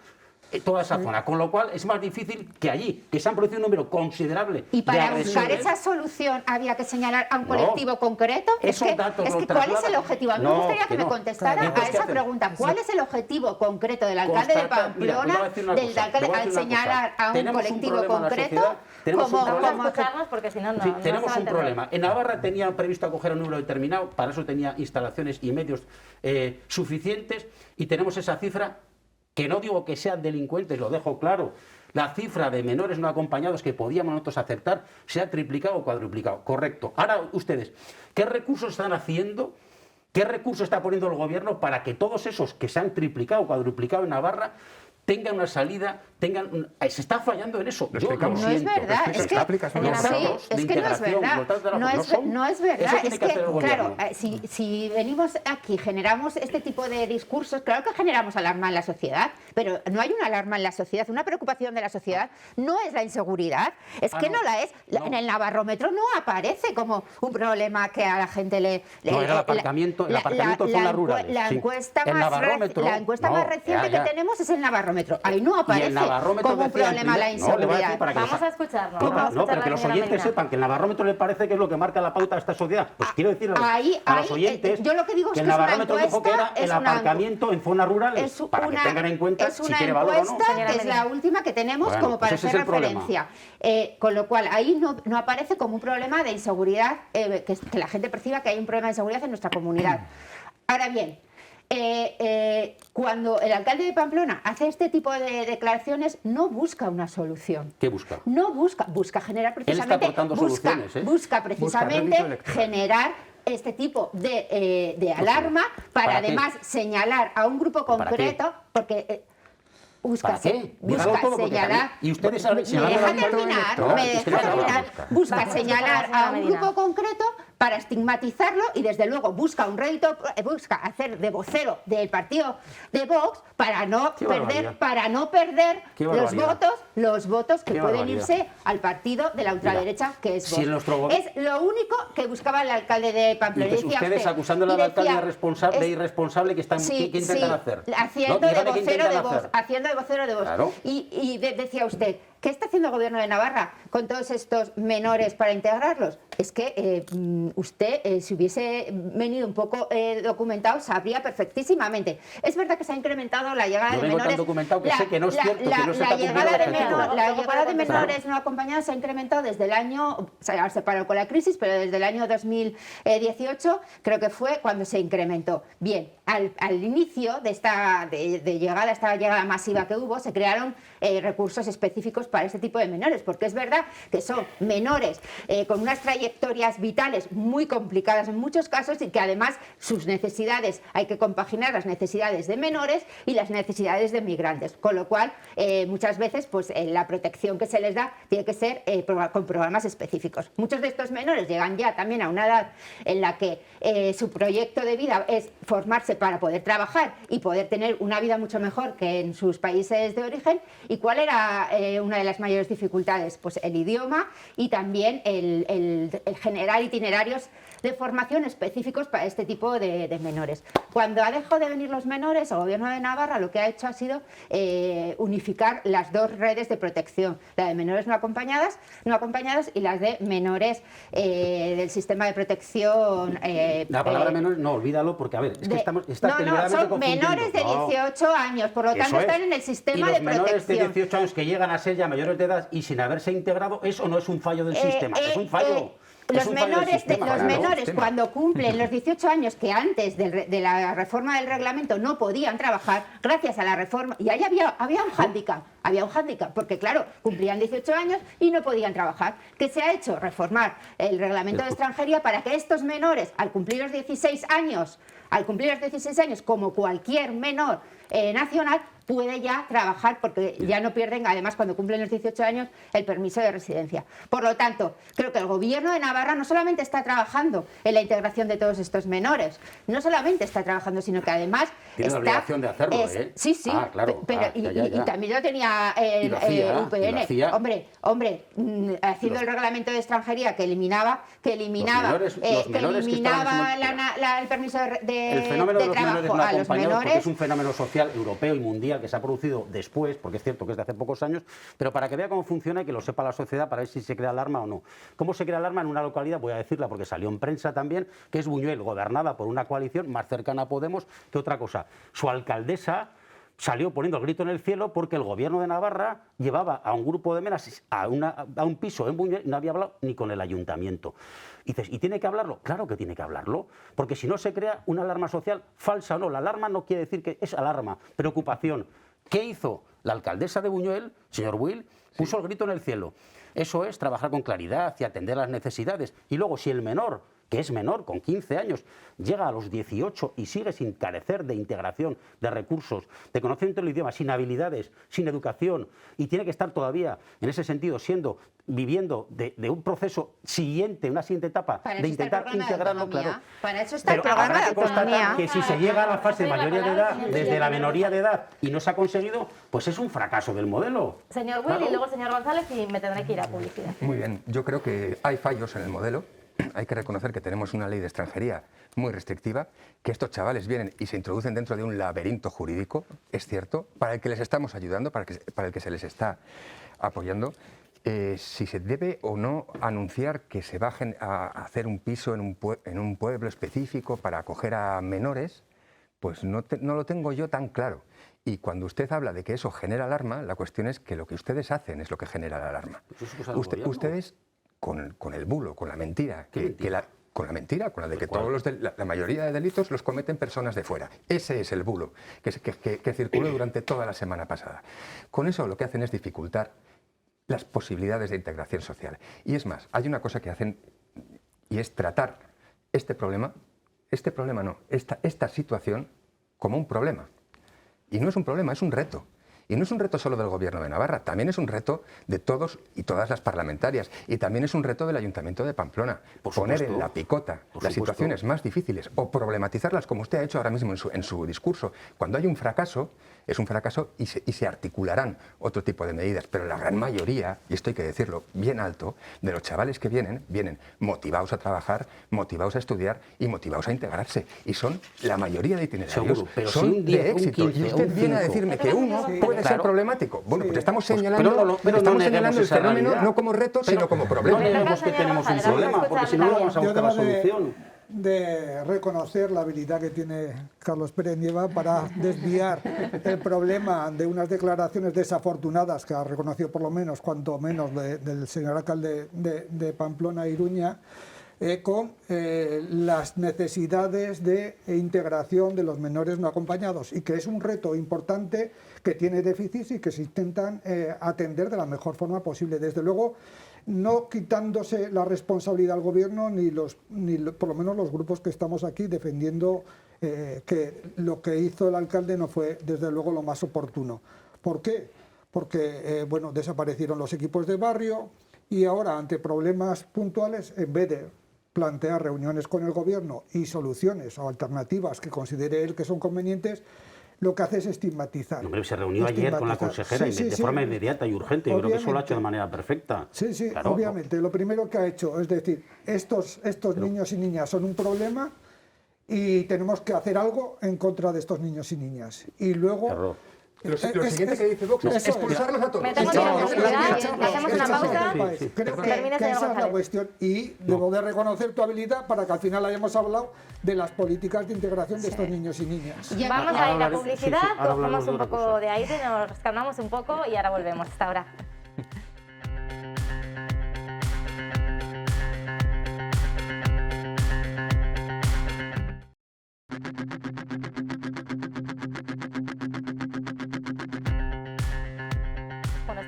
toda esa zona, con lo cual es más difícil que allí, que se han producido un número considerable y para de buscar agresiones. esa solución había que señalar a un colectivo concreto. Esos datos lo ¿cuál es trasladan. el objetivo? A mí me No, gustaría que que me no. contestara Entonces, a ¿qué esa hacen? pregunta. ¿Cuál es el objetivo concreto del alcalde de Mira, Pamplona, voy a decir una del cosa, alcalde, le voy a al decir una cosa. señalar a un Tenemos un colectivo problema en la concreto? sociedad, tenemos un Vamos a problema. escucharnos porque si no, no Sí, no tenemos se va a un entender. problema. En Navarra tenía previsto acoger a un número determinado, para eso tenía instalaciones y medios suficientes, y tenemos esa cifra, que no digo que sean delincuentes, lo dejo claro. La cifra de menores no acompañados que podíamos nosotros aceptar se ha triplicado o cuadruplicado. Correcto. Ahora ustedes, ¿qué recursos están haciendo? ¿Qué recursos está poniendo el gobierno para que todos esos que se han triplicado o cuadruplicado en Navarra tengan una salida, se está fallando en eso? Yo lo No es siento. verdad, es que, Los datos de es que no es integración, verdad, los datos de la no es verdad, Eso tiene es que hacer el claro, gobierno. si venimos aquí, generamos este tipo de discursos, claro que generamos alarma en la sociedad, pero no hay una alarma en la sociedad, una preocupación de la sociedad no es la inseguridad, es que no la es, en el Navarrómetro no aparece como un problema que a la gente le... No, era el aparcamiento en zonas rurales. La Sí. encuesta El Navarrómetro, más reciente que tenemos es el Navarrómetro, ahí no aparece como un problema la inseguridad. Vamos a escucharnos. No, vamos a no, escuchar pero a que la los señora oyentes Medina. sepan que el Navarrómetro le parece que es lo que marca la pauta de esta sociedad. Pues quiero decir a los oyentes yo lo que digo es que el que es una Navarrómetro dijo que era encuesta, el es una aparcamiento en zonas rurales, Es para que tengan en cuenta es si una quiere valor o no. encuesta Señora que es Medina. la última que tenemos Bueno, como para pues ese hacer es el problema. referencia. Con lo cual, ahí no aparece como un problema de inseguridad, que la gente perciba que hay un problema de inseguridad en nuestra comunidad. Ahora bien, cuando el alcalde de Pamplona hace este tipo de declaraciones, no busca una solución. ¿Qué busca? No busca generar precisamente... aportando soluciones, ¿eh? Busca precisamente rédito electoral. generar este tipo de alarma para ¿Para qué? además señalar a un grupo ¿Para qué? concreto, porque... ¿Para qué? Dígalo todo, porque señalar... también- y ustedes saben- me se van a deja dar cuenta terminar, No, me es que deja no, terminar. busca. Busca Vamos a señalar escuchar a a un Medina. grupo concreto para estigmatizarlo y desde luego busca un rédito, busca hacer de vocero del partido de Vox para no Qué barbaridad. perder Qué los barbaridad. votos que Qué pueden barbaridad. irse al partido de la ultraderecha que es si Vox. en nuestro Es lo único que buscaba el alcalde de Pamplona. Entonces, Decía ustedes usted, acusándole al y alcalde decía, de irresponsable que están, Sí, ¿qué intentan sí, hacer? haciendo ¿No? de Dígame qué vocero intentan de Vox, hacer. haciendo de vocero de Vox. Claro. Y decía usted, ¿qué está haciendo el gobierno de Navarra con todos estos menores para integrarlos? Es que usted, si hubiese venido un poco documentado, sabría perfectísimamente. Es verdad que se ha incrementado la llegada Yo de vengo tan menores. documentado que sé que no es cierto, que no se está cumpliendo el objetivo. La Luego llegada de puede contestar. menores no acompañados se ha incrementado desde el año, o sea, se paró con la crisis, pero desde el año 2018 creo que fue cuando se incrementó. Bien, al inicio de esta llegada masiva que hubo, se crearon recursos específicos para este tipo de menores, porque es verdad que son menores con unas trayectorias vitales muy complicadas en muchos casos y que además sus necesidades, hay que compaginar las necesidades de menores y las necesidades de migrantes, con lo cual muchas veces pues, la protección que se les da tiene que ser con programas específicos. Muchos de estos menores llegan ya también a una edad en la que su proyecto de vida es formarse para poder trabajar y poder tener una vida mucho mejor que en sus países de origen. ¿Y cuál era una de las mayores dificultades? Pues el idioma y también el generar itinerarios de formación específicos para este tipo de menores. Cuando ha dejado de venir los menores, el Gobierno de Navarra lo que ha hecho ha sido unificar las dos redes de protección, la de menores no acompañadas y las de menores del sistema de protección. La palabra menores, no, olvídalo, porque a ver, es que son menores de 18 años, por lo tanto están en el sistema de protección. Los menores de 18 años que llegan a ser ya mayores de edad y sin haberse integrado, ¿eso no es un fallo del sistema? Es un fallo. Los menores, cuando cumplen los 18 años, que antes de la reforma del reglamento no podían trabajar, gracias a la reforma, y ahí había un hándicap, porque claro, cumplían 18 años y no podían trabajar. ¿Qué se ha hecho? Reformar el reglamento de extranjería para que estos menores, al cumplir los 16 años, como cualquier menor nacional, puede ya trabajar porque ya no pierden, además cuando cumplen los 18 años, el permiso de residencia. Por lo tanto, creo que el Gobierno de Navarra no solamente está trabajando en la integración de todos estos menores, no solamente está trabajando, sino que además tiene la obligación de hacerlo, Sí, claro. Y también lo tenía el UPN. Hombre, haciendo el reglamento de extranjería que eliminaba el permiso el fenómeno de los trabajo menores no a los acompañados, menores. porque es un fenómeno social europeo y mundial que se ha producido después, porque es cierto que es de hace pocos años, pero para que vea cómo funciona y que lo sepa la sociedad para ver si se crea alarma o no. ¿Cómo se crea alarma en una localidad? Voy a decirla porque salió en prensa también, que es Buñuel, gobernada por una coalición más cercana a Podemos que otra cosa. Su alcaldesa salió poniendo el grito en el cielo porque el Gobierno de Navarra llevaba a un grupo de menas a un piso en Buñuel y no había hablado ni con el ayuntamiento. Y dices, ¿y tiene que hablarlo? Claro que tiene que hablarlo, porque si no se crea una alarma social falsa o no. La alarma no quiere decir que es alarma, preocupación. ¿Qué hizo la alcaldesa de Buñuel, señor Will? Puso el grito en el cielo. Eso es trabajar con claridad y atender las necesidades. Y luego, si el menor, que es menor, con 15 años, llega a los 18 y sigue sin carecer de integración, de recursos, de conocimiento del idioma, sin habilidades, sin educación, y tiene que estar todavía, en ese sentido, viviendo de un proceso siguiente, una siguiente etapa, de intentar integrarlo, claro. Para eso está el programa de autonomía. Que si se llega a la fase de mayoría de edad, desde la minoría de edad, y no se ha conseguido, pues es un fracaso del modelo. Señor Will, y luego señor González, y me tendré que ir a publicidad. Muy bien, yo creo que hay fallos en el modelo. Hay que reconocer que tenemos una ley de extranjería muy restrictiva, que estos chavales vienen y se introducen dentro de un laberinto jurídico, es cierto, para el que les estamos ayudando, para el que se les está apoyando. Si se debe o no anunciar que se bajen a hacer un piso en un pueblo específico para acoger a menores, pues no lo tengo yo tan claro. Y cuando usted habla de que eso genera alarma, la cuestión es que lo que ustedes hacen es lo que genera la alarma. Ustedes, con el bulo, con la mentira, con la de que la mayoría de delitos los cometen personas de fuera. Ese es el bulo que circuló durante toda la semana pasada. Con eso lo que hacen es dificultar las posibilidades de integración social. Y es más, hay una cosa que hacen y es tratar esta situación como un problema. Y no es un problema, es un reto. Y no es un reto solo del Gobierno de Navarra, también es un reto de todos y todas las parlamentarias. Y también es un reto del Ayuntamiento de Pamplona. Poner en la picota las situaciones más difíciles o problematizarlas, como usted ha hecho ahora mismo en su discurso. Cuando hay un fracaso, es un fracaso y se articularán otro tipo de medidas. Pero la gran mayoría, y esto hay que decirlo bien alto, de los chavales que vienen motivados a trabajar, motivados a estudiar y motivados a integrarse. Y son la mayoría de itinerarios, son de éxito. Y usted viene a decirme que uno puede ser problemático. Bueno, pues estamos señalando, el fenómeno no como reto, sino como problema. No neguemos que tenemos un problema, porque si no, no vamos a buscar la solución. De reconocer la habilidad que tiene Carlos Pérez Nieva para desviar el problema de unas declaraciones desafortunadas que ha reconocido por lo menos, cuanto menos, del señor alcalde de Pamplona, Iruña, con las necesidades de integración de los menores no acompañados, y que es un reto importante que tiene déficits y que se intentan atender de la mejor forma posible. Desde luego, no quitándose la responsabilidad al gobierno ni por lo menos los grupos que estamos aquí defendiendo que lo que hizo el alcalde no fue desde luego lo más oportuno. ¿Por qué? Porque bueno, desaparecieron los equipos de barrio y ahora, ante problemas puntuales, en vez de plantear reuniones con el gobierno y soluciones o alternativas que considere él que son convenientes, lo que hace es estigmatizar. Hombre, se reunió ayer con la consejera de forma inmediata y urgente. Yo creo que eso lo ha hecho de manera perfecta. Sí, sí, claro, obviamente. Lo primero que ha hecho es decir, estos niños y niñas son un problema y tenemos que hacer algo en contra de estos niños y niñas. Y luego... Claro. Lo siguiente que dice Vox es expulsarlos a todos. Metemos hacemos una pausa. Creo que esa es la cuestión y debo de reconocer tu habilidad para que al final hayamos hablado de las políticas de integración de estos niños y niñas. Vamos a ir a publicidad, cogemos un poco de aire, nos calmamos un poco y ahora volvemos. Hasta ahora.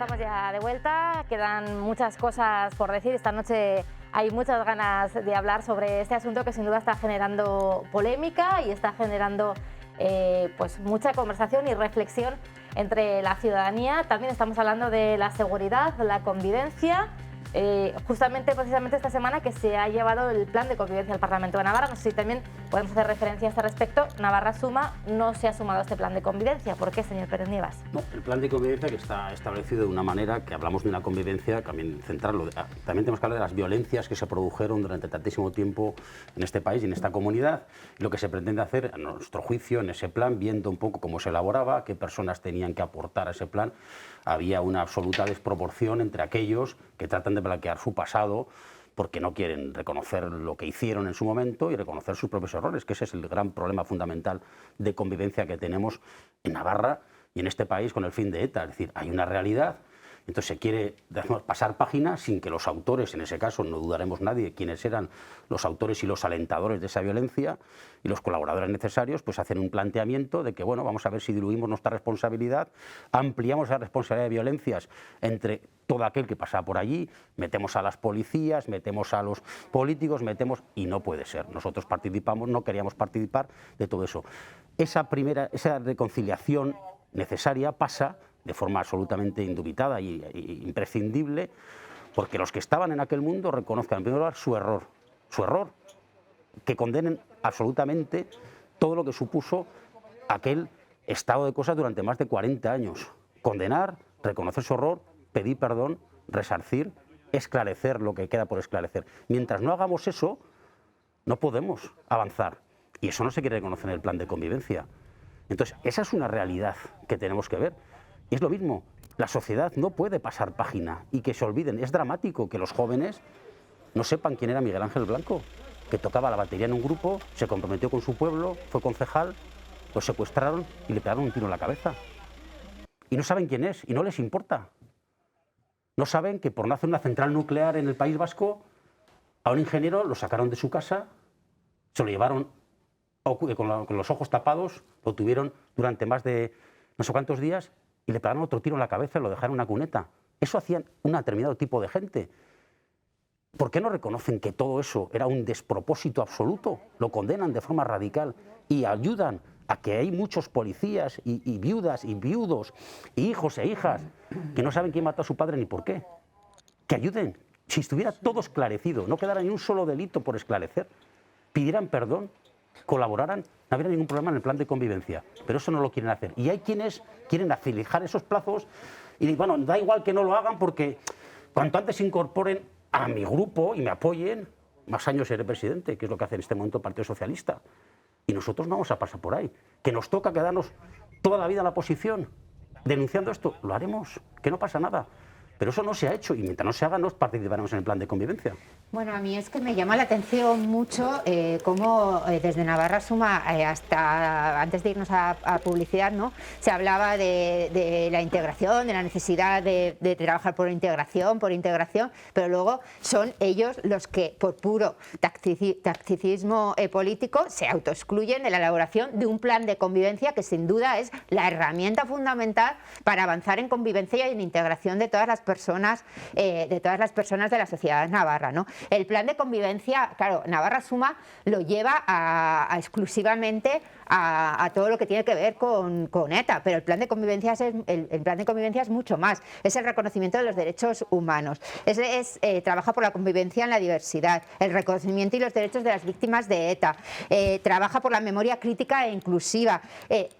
Estamos ya de vuelta, quedan muchas cosas por decir. Esta noche hay muchas ganas de hablar sobre este asunto que sin duda está generando polémica y está generando pues mucha conversación y reflexión entre la ciudadanía. También estamos hablando de la seguridad, la convivencia. Precisamente esta semana que se ha llevado el plan de convivencia al Parlamento de Navarra. No sé si también podemos hacer referencia a este respecto. Navarra suma, no se ha sumado a este plan de convivencia. ¿Por qué, señor Pérez Nievas? No, el plan de convivencia que está establecido de una manera que hablamos de una convivencia, también centrarlo. También tenemos que hablar de las violencias que se produjeron durante tantísimo tiempo en este país y en esta comunidad. Y lo que se pretende hacer, a nuestro juicio, en ese plan, viendo un poco cómo se elaboraba, qué personas tenían que aportar a ese plan, había una absoluta desproporción entre aquellos que tratan de blanquear su pasado porque no quieren reconocer lo que hicieron en su momento y reconocer sus propios errores, que ese es el gran problema fundamental de convivencia que tenemos en Navarra y en este país con el fin de ETA. Es decir, hay una realidad, entonces se quiere pasar página sin que los autores, en ese caso no dudaremos nadie quiénes eran los autores y los alentadores de esa violencia, y los colaboradores necesarios pues hacen un planteamiento de que bueno, vamos a ver si diluimos nuestra responsabilidad, ampliamos la responsabilidad de violencias entre todo aquel que pasa por allí, metemos a las policías, metemos a los políticos, y no puede ser. Nosotros participamos, no queríamos participar de todo eso. Esa reconciliación necesaria pasa de forma absolutamente indubitada y imprescindible, porque los que estaban en aquel mundo reconozcan en primer lugar su error, que condenen absolutamente todo lo que supuso aquel estado de cosas durante más de 40 años. Condenar, reconocer su error, pedir perdón, resarcir, esclarecer lo que queda por esclarecer. Mientras no hagamos eso, no podemos avanzar. Y eso no se quiere reconocer en el plan de convivencia. Entonces, esa es una realidad que tenemos que ver. Y es lo mismo, la sociedad no puede pasar página y que se olviden. Es dramático que los jóvenes no sepan quién era Miguel Ángel Blanco, que tocaba la batería en un grupo, se comprometió con su pueblo, fue concejal, lo secuestraron y le pegaron un tiro en la cabeza. Y no saben quién es y no les importa. No saben que por no hacer una central nuclear en el País Vasco, a un ingeniero lo sacaron de su casa, se lo llevaron con los ojos tapados, lo tuvieron durante más de no sé cuántos días y le pegaron otro tiro en la cabeza y lo dejaron en una cuneta. Eso hacían un determinado tipo de gente. ¿Por qué no reconocen que todo eso era un despropósito absoluto? Lo condenan de forma radical y ayudan a que hay muchos policías y viudas y viudos y hijos e hijas que no saben quién mató a su padre ni por qué. Que ayuden. Si estuviera todo esclarecido, no quedara ni un solo delito por esclarecer, pidieran perdón, colaboraran, no habría ningún problema en el plan de convivencia. Pero eso no lo quieren hacer. Y hay quienes quieren acelerar esos plazos y bueno, da igual que no lo hagan porque cuanto antes se incorporen a mi grupo y me apoyen, más años seré presidente, que es lo que hace en este momento el Partido Socialista. Y nosotros no vamos a pasar por ahí. Que nos toca quedarnos toda la vida en la oposición denunciando esto, lo haremos, que no pasa nada. Pero eso no se ha hecho y mientras no se haga no participaremos en el plan de convivencia. Bueno, a mí es que me llama la atención mucho cómo desde Navarra Suma hasta antes de irnos a publicidad, ¿no?, se hablaba de la integración, de la necesidad de trabajar por integración, pero luego son ellos los que por puro tacticismo político se autoexcluyen de la elaboración de un plan de convivencia que sin duda es la herramienta fundamental para avanzar en convivencia y en integración de todas las personas de la sociedad navarra, ¿no? El plan de convivencia, claro, Navarra Suma lo lleva exclusivamente a todo lo que tiene que ver con ETA, pero el plan de convivencia es mucho más, es el reconocimiento de los derechos humanos, trabaja por la convivencia en la diversidad, el reconocimiento y los derechos de las víctimas de ETA, trabaja por la memoria crítica e inclusiva,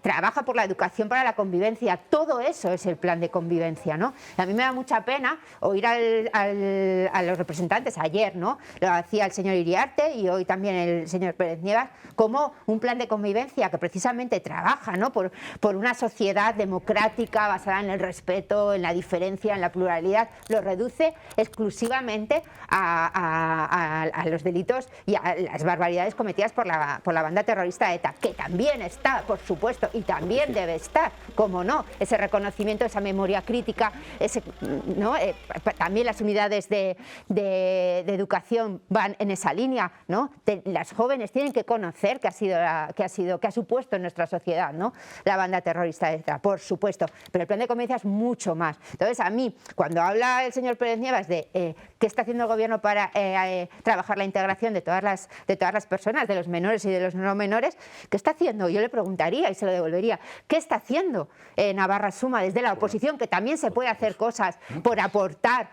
trabaja por la educación para la convivencia, todo eso es el plan de convivencia, ¿no? A mí me da mucha pena oír a los representantes ayer, ¿no?, lo hacía el señor Iriarte y hoy también el señor Pérez Nievas, como un plan de convivencia que precisamente trabaja, ¿no?, por una sociedad democrática basada en el respeto, en la diferencia, en la pluralidad, lo reduce exclusivamente a los delitos y a las barbaridades cometidas por la banda terrorista ETA, que también está, por supuesto, y también debe estar, como no, ese reconocimiento, esa memoria crítica, ¿no? También las unidades de educación van en esa línea, ¿no? Las jóvenes tienen que conocer qué ha supuesto en nuestra sociedad, ¿no?, la banda terrorista ETA, por supuesto, pero el plan de convivencia es mucho más. Entonces, a mí, cuando habla el señor Pérez Nievas de qué está haciendo el gobierno para trabajar la integración de todas las personas, de los menores y de los no menores, ¿qué está haciendo? Yo le preguntaría y se lo devolvería, ¿qué está haciendo Navarra Suma desde la oposición? Que también se puede hacer cosas por aportar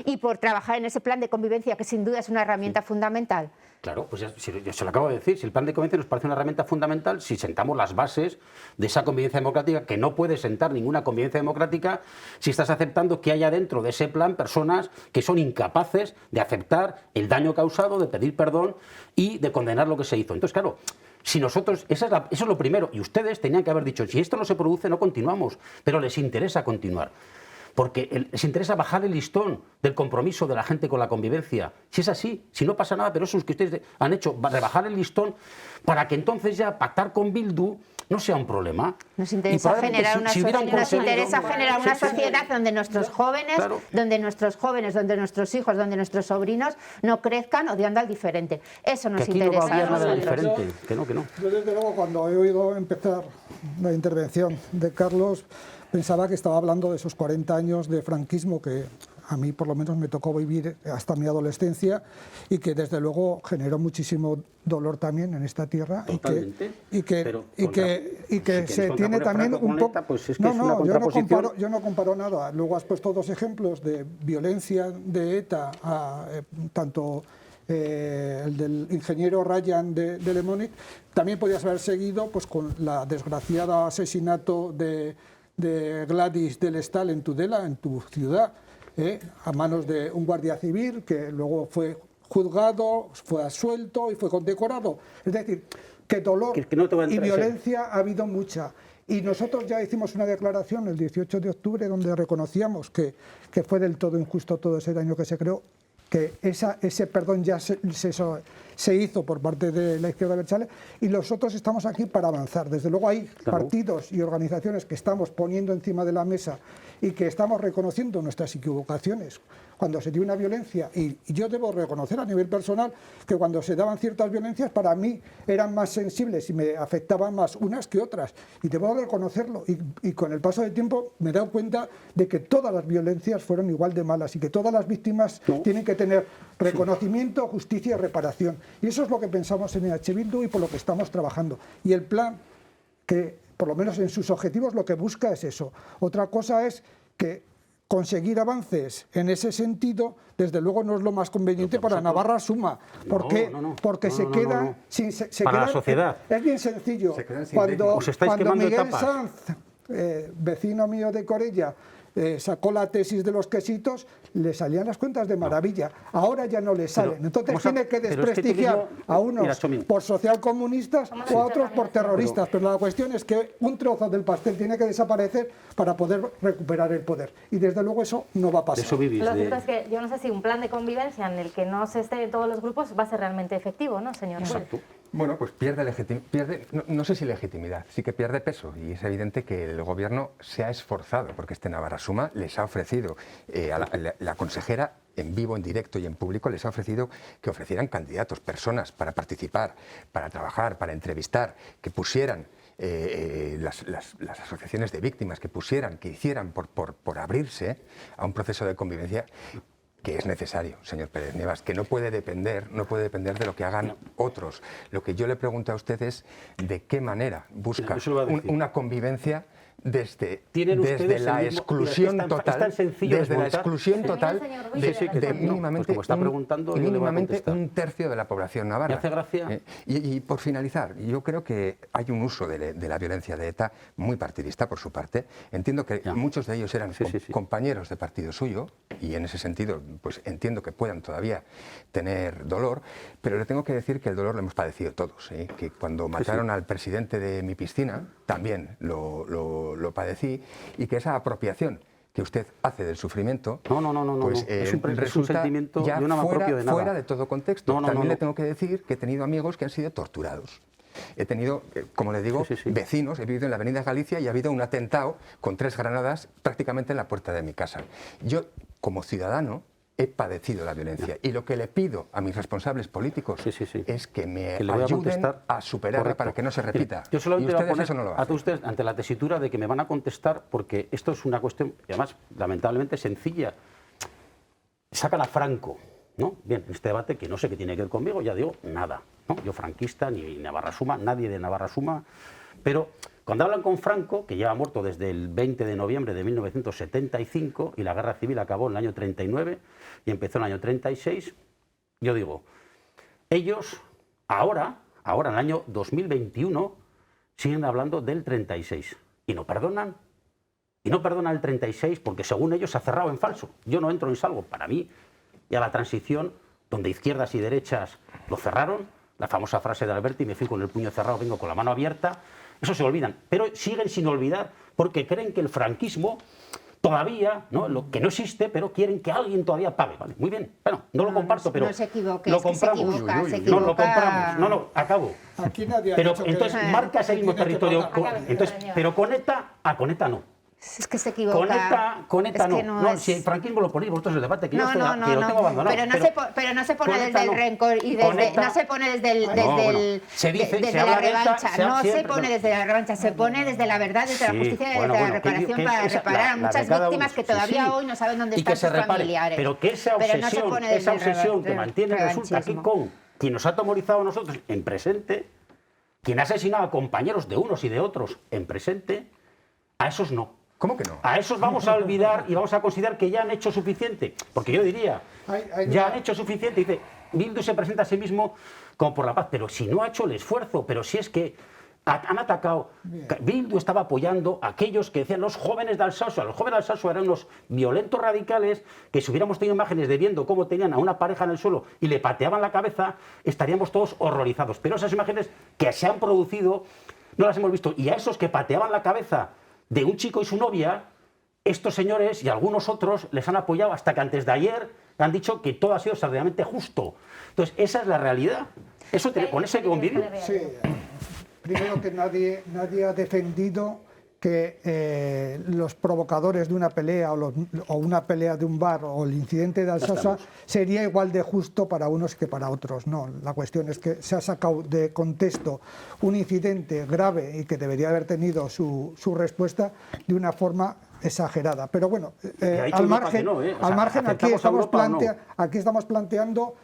y por trabajar en ese plan de convivencia que sin duda es una herramienta fundamental. Claro, pues ya se lo acabo de decir, si el plan de convivencia nos parece una herramienta fundamental, si sentamos las bases de esa convivencia democrática, que no puede sentar ninguna convivencia democrática si estás aceptando que haya dentro de ese plan personas que son incapaces de aceptar el daño causado, de pedir perdón y de condenar lo que se hizo. Entonces, claro, si nosotros, eso es lo primero, y ustedes tenían que haber dicho, si esto no se produce, no continuamos, pero les interesa continuar. Porque les interesa bajar el listón del compromiso de la gente con la convivencia. Si es así, si no pasa nada, pero eso es que ustedes han hecho, rebajar el listón para que entonces ya pactar con Bildu no sea un problema. Nos interesa generar una sociedad donde nuestros jóvenes, claro, donde nuestros hijos, donde nuestros sobrinos no crezcan odiando al diferente. Eso nos interesa a nosotros. Diferente. Que no. Yo desde luego, cuando he oído empezar la intervención de Carlos, pensaba que estaba hablando de esos 40 años de franquismo que a mí por lo menos me tocó vivir hasta mi adolescencia y que desde luego generó muchísimo dolor también en esta tierra. Totalmente. y que se tiene también un poco... Pues es que yo no comparo nada. Luego has puesto dos ejemplos de violencia de ETA, tanto el del ingeniero Ryan de Lemonic, también podías haber seguido pues con la desgraciada asesinato de Gladys del Estal en Tudela, en tu ciudad, a manos de un guardia civil que luego fue juzgado, fue absuelto y fue condecorado. Es decir, que dolor y violencia ha habido mucha. Y nosotros ya hicimos una declaración el 18 de octubre donde reconocíamos que fue del todo injusto todo ese daño que se creó, que ese perdón ya se hizo por parte de la izquierda abertzale, y nosotros estamos aquí para avanzar. Desde luego hay partidos y organizaciones que estamos poniendo encima de la mesa y que estamos reconociendo nuestras equivocaciones cuando se dio una violencia, y yo debo reconocer a nivel personal que cuando se daban ciertas violencias para mí eran más sensibles y me afectaban más unas que otras, y debo reconocerlo, y con el paso del tiempo me he dado cuenta de que todas las violencias fueron igual de malas y que todas las víctimas tienen que tener reconocimiento, justicia y reparación, y eso es lo que pensamos en EH Bildu y por lo que estamos trabajando, y el plan, que por lo menos en sus objetivos lo que busca es eso. Otra cosa es que conseguir avances en ese sentido, desde luego no es lo más conveniente para Navarra Suma, porque se queda para la sociedad. Es bien sencillo. Cuando Miguel etapas. Sanz, vecino mío de Corella, sacó la tesis de los quesitos, le salían las cuentas de maravilla. Ahora ya no le salen. Entonces tiene que desprestigiar a unos por socialcomunistas o a otros por terroristas. Pero la cuestión es que un trozo del pastel tiene que desaparecer para poder recuperar el poder. Y desde luego eso no va a pasar. Lo cierto es que yo no sé si un plan de convivencia en el que no se esté en todos los grupos va a ser realmente efectivo, ¿no, señor? Exacto. Bueno, pues pierde no sé si legitimidad, sí que pierde peso, y es evidente que el gobierno se ha esforzado, porque Navarrasuma les ha ofrecido, la consejera en vivo, en directo y en público les ha ofrecido que ofrecieran candidatos, personas para participar, para trabajar, para entrevistar, que pusieran las asociaciones de víctimas, que hicieran por abrirse a un proceso de convivencia que es necesario, señor Pérez Nievas, que no puede depender de lo que hagan otros. Lo que yo le pregunto a usted es de qué manera busca una convivencia desde la exclusión total, desde la exclusión total de mínimamente un tercio de la población navarra. ¿Me hace gracia? Y por finalizar, yo creo que hay un uso de la violencia de ETA muy partidista por su parte. Entiendo que muchos de ellos eran compañeros de partido suyo, y en ese sentido pues entiendo que puedan todavía tener dolor, pero le tengo que decir que el dolor lo hemos padecido todos, que cuando mataron al presidente de mi piscina también lo padecí, y que esa apropiación que usted hace del sufrimiento pues, es un sentimiento, ya yo no me apropio de nada. fuera de todo contexto. También le tengo que decir que he tenido amigos que han sido torturados. He tenido, como le digo, vecinos, he vivido en la Avenida Galicia y ha habido un atentado con 3 granadas prácticamente en la puerta de mi casa. Yo, como ciudadano, he padecido la violencia, y lo que le pido a mis responsables políticos es que me ayuden a superarla para que no se repita. Yo solamente voy a poner eso no lo hacen. a ustedes ante la tesitura de que me van a contestar, porque esto es una cuestión, además, lamentablemente sencilla. Sacan a Franco, ¿no? Bien, este debate que no sé qué tiene que ver conmigo, ya digo, nada, ¿no? Yo franquista, ni Navarrasuma, nadie de Navarrasuma, pero cuando hablan con Franco, que lleva muerto desde el 20 de noviembre de 1975 y la guerra civil acabó en el año 39 y empezó en el año 36, yo digo, ellos ahora en el año 2021, siguen hablando del 36 y no perdonan. Y no perdonan el 36 porque según ellos se ha cerrado en falso. Yo no entro ni salgo. Para mí, ya la transición, donde izquierdas y derechas lo cerraron, la famosa frase de Alberti, me fui con el puño cerrado, vengo con la mano abierta, eso se olvidan. Pero siguen sin olvidar porque creen que el franquismo todavía, ¿no? Lo que no existe, pero quieren que alguien todavía pague. ¿Vale? Muy bien, bueno, no lo comparto, pero no se equivoque, lo compramos. No lo compramos. No, acabo. Aquí nadie ha pero dicho entonces que marca ese mismo tiene que territorio. pagar. Entonces, pero con ETA no. Es que se equivoca. Con ETA es que no. es... Si el franquismo lo ponéis vosotros en el debate, que yo no, lo tengo abandonado. Pero no se pone desde el rencor y no se pone desde la revancha. No se pone desde la revancha, se pone desde la verdad, desde la justicia y desde la reparación para reparar a muchas víctimas que todavía hoy no saben dónde están sus familiares. Pero que esa obsesión que mantiene resulta aquí con quien nos ha atemorizado a nosotros en presente, quien ha asesinado a compañeros de unos y de otros en presente, a esos no. ¿Cómo que no? A esos vamos a olvidar y vamos a considerar que ya han hecho suficiente. Porque yo diría, ya han hecho suficiente. Dice, Bildu se presenta a sí mismo como por la paz, pero si no ha hecho el esfuerzo, pero si es que han atacado. Bildu estaba apoyando a aquellos que decían los jóvenes de Alsasua. Los jóvenes de Alsasua eran unos violentos radicales que si hubiéramos tenido imágenes de viendo cómo tenían a una pareja en el suelo y le pateaban la cabeza, estaríamos todos horrorizados. Pero esas imágenes que se han producido no las hemos visto. Y a esos que pateaban la cabeza de un chico y su novia, estos señores y algunos otros les han apoyado hasta que antes de ayer han dicho que todo ha sido extraordinariamente justo. Entonces, esa es la realidad. Con eso hay que convivir. Sí, primero que nadie ha defendido que los provocadores de una pelea o una pelea de un bar o el incidente de Alsasua sería igual de justo para unos que para otros. No, la cuestión es que se ha sacado de contexto un incidente grave y que debería haber tenido su respuesta de una forma exagerada. Pero bueno, al margen aquí estamos planteando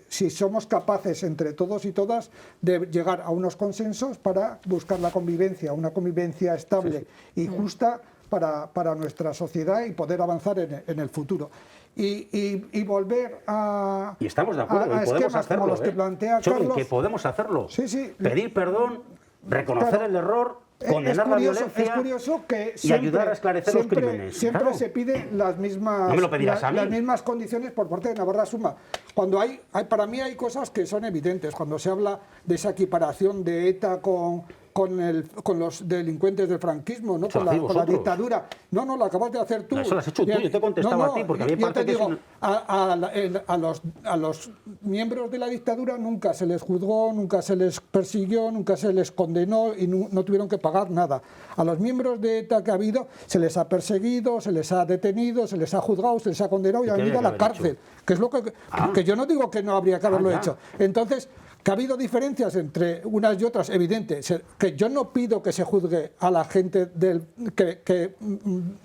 si somos capaces entre todos y todas de llegar a unos consensos para buscar la convivencia, una convivencia estable y justa para nuestra sociedad y poder avanzar en el futuro. Y volver a... Y estamos de acuerdo, a podemos hacerlo, como los que plantea Carlos. Que podemos hacerlo. Sí. Pedir perdón, reconocer el error condenar la violencia es curioso que y ayudar a esclarecer los crímenes. Siempre Claro. se piden las mismas, No me lo pedirás a mí. las mismas condiciones por parte de Navarra Suma. Cuando para mí hay cosas que son evidentes. Cuando se habla de esa equiparación de ETA con los delincuentes del franquismo, ¿no? Eso con hacéis la vosotros. dictadura. No, lo acabas de hacer tú. No, eso lo has hecho tú, yo te he contestado a ti, porque a mí me yo parece te que es digo, un- a los miembros de la dictadura nunca se les juzgó, nunca se les persiguió, nunca se les condenó y no tuvieron que pagar nada. A los miembros de ETA que ha habido se les ha perseguido, se les ha detenido, se les ha juzgado, se les ha condenado y ¿Y han qué ido a habría la que haber cárcel. hecho? Que es lo que yo no digo que no habría que haberlo ya. hecho. Entonces, que ha habido diferencias entre unas y otras, evidente, que yo no pido que se juzgue a la gente que